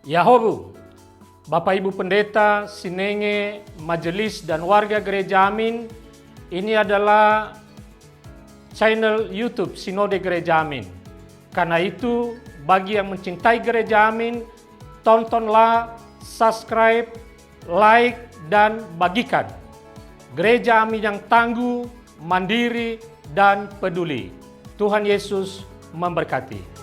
Yahobu, Bapak Ibu Pendeta, Sinenge, Majelis dan warga Gereja Amin, ini adalah channel YouTube Sinode Gereja Amin. Karena itu, bagi yang mencintai Gereja Amin, tontonlah, subscribe, like, dan bagikan. Gereja Amin yang tangguh, mandiri, dan peduli. Tuhan Yesus memberkati.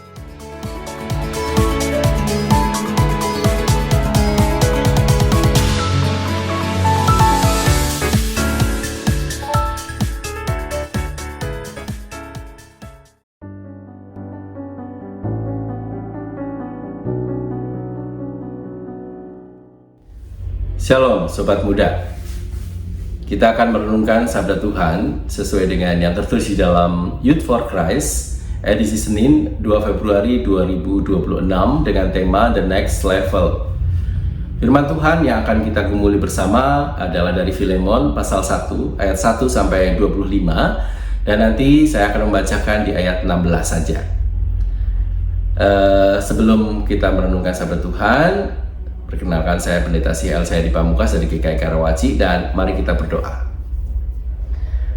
Shalom Sobat Muda. Kita akan merenungkan sabda Tuhan sesuai dengan yang tertulis di dalam Youth for Christ edisi Senin 2 Februari 2026 dengan tema The Next Level. Firman Tuhan yang akan kita gumuli bersama adalah dari Filemon pasal 1 ayat 1 sampai 25, dan nanti saya akan membacakan di ayat 16 saja. Sebelum kita merenungkan sabda Tuhan, perkenalkan, saya Pendeta CL, saya di Pamungkas dari GKI Karawaci, dan mari kita berdoa.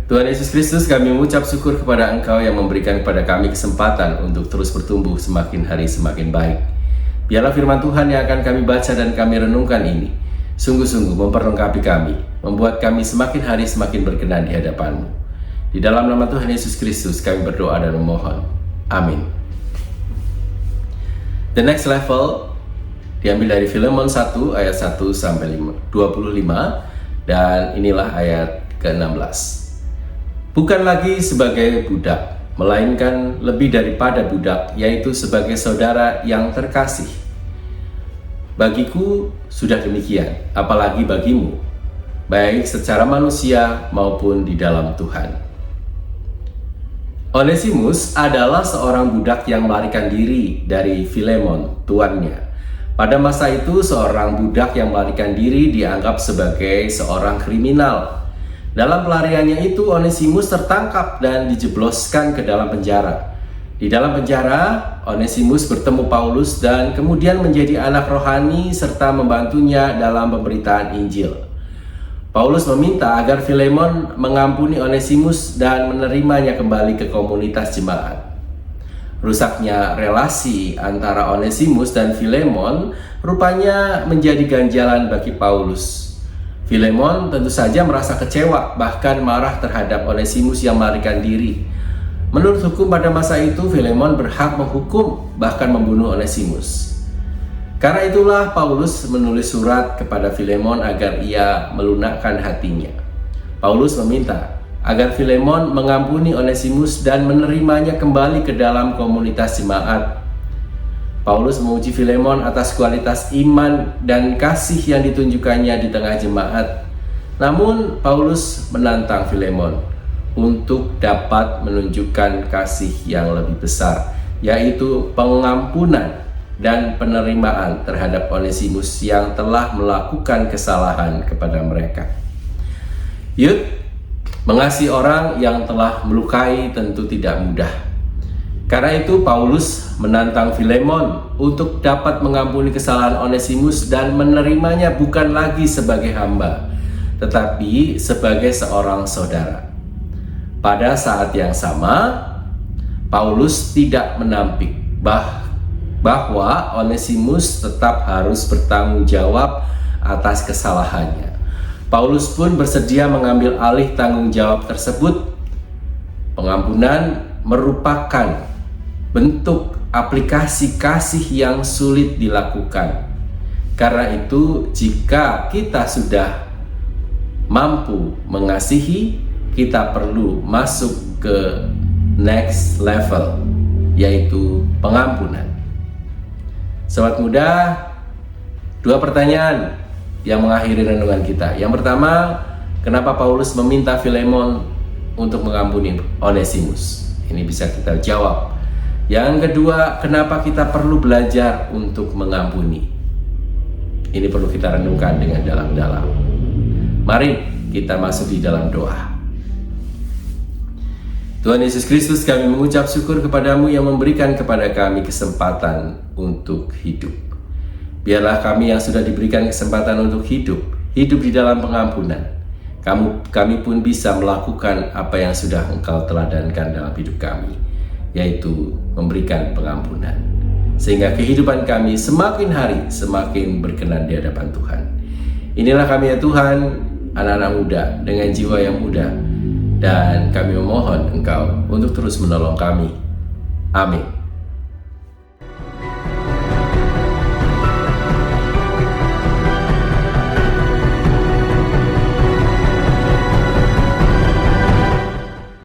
Tuhan Yesus Kristus, kami mengucap syukur kepada Engkau yang memberikan kepada kami kesempatan untuk terus bertumbuh semakin hari semakin baik. Biarlah firman Tuhan yang akan kami baca dan kami renungkan ini sungguh-sungguh memperlengkapi kami, membuat kami semakin hari semakin berkenan di hadapan-Mu. Di dalam nama Tuhan Yesus Kristus kami berdoa dan memohon. Amin. The next level diambil dari Filemon 1 ayat 1 sampai 25, dan inilah ayat ke-16. Bukan lagi sebagai budak, melainkan lebih daripada budak, yaitu sebagai saudara yang terkasih. Bagiku sudah demikian, apalagi bagimu, baik secara manusia maupun di dalam Tuhan. Onesimus adalah seorang budak yang melarikan diri dari Filemon, tuannya. Pada masa itu, seorang budak yang melarikan diri dianggap sebagai seorang kriminal. Dalam pelariannya itu, Onesimus tertangkap dan dijebloskan ke dalam penjara. Di dalam penjara, Onesimus bertemu Paulus dan kemudian menjadi anak rohani serta membantunya dalam pemberitaan Injil. Paulus meminta agar Filemon mengampuni Onesimus dan menerimanya kembali ke komunitas jemaat. Rusaknya relasi antara Onesimus dan Filemon rupanya menjadi ganjalan bagi Paulus. Filemon tentu saja merasa kecewa, bahkan marah terhadap Onesimus yang melarikan diri. Menurut hukum pada masa itu, Filemon berhak menghukum, bahkan membunuh Onesimus. Karena itulah Paulus menulis surat kepada Filemon agar ia melunakkan hatinya. Paulus meminta agar Filemon mengampuni Onesimus dan menerimanya kembali ke dalam komunitas jemaat. Paulus memuji Filemon atas kualitas iman dan kasih yang ditunjukkannya di tengah jemaat. Namun Paulus menantang Filemon untuk dapat menunjukkan kasih yang lebih besar, yaitu pengampunan dan penerimaan terhadap Onesimus yang telah melakukan kesalahan kepada mereka. Mengasihi orang yang telah melukai tentu tidak mudah. Karena itu Paulus menantang Filemon untuk dapat mengampuni kesalahan Onesimus dan menerimanya bukan lagi sebagai hamba, tetapi sebagai seorang saudara. Pada saat yang sama, Paulus tidak menampik bahwa Onesimus tetap harus bertanggung jawab atas kesalahannya. Paulus pun bersedia mengambil alih tanggung jawab tersebut. Pengampunan merupakan bentuk aplikasi kasih yang sulit dilakukan. Karena itu, jika kita sudah mampu mengasihi, kita perlu masuk ke next level, yaitu pengampunan. Sobat muda, 2 pertanyaan yang mengakhiri renungan kita. Yang pertama, kenapa Paulus meminta Filemon untuk mengampuni Onesimus? Ini bisa kita jawab. Yang kedua, kenapa kita perlu belajar untuk mengampuni? Ini perlu kita renungkan dengan dalam-dalam. Mari kita masuk di dalam doa. Tuhan Yesus Kristus, kami mengucap syukur kepadamu yang memberikan kepada kami kesempatan untuk hidup. Biarlah kami yang sudah diberikan kesempatan untuk hidup di dalam pengampunan. Kami pun bisa melakukan apa yang sudah Engkau teladankan dalam hidup kami, yaitu memberikan pengampunan. Sehingga kehidupan kami semakin hari semakin berkenan di hadapan Tuhan. Inilah kami ya Tuhan, anak-anak muda dengan jiwa yang muda, dan kami memohon Engkau untuk terus menolong kami. Amin.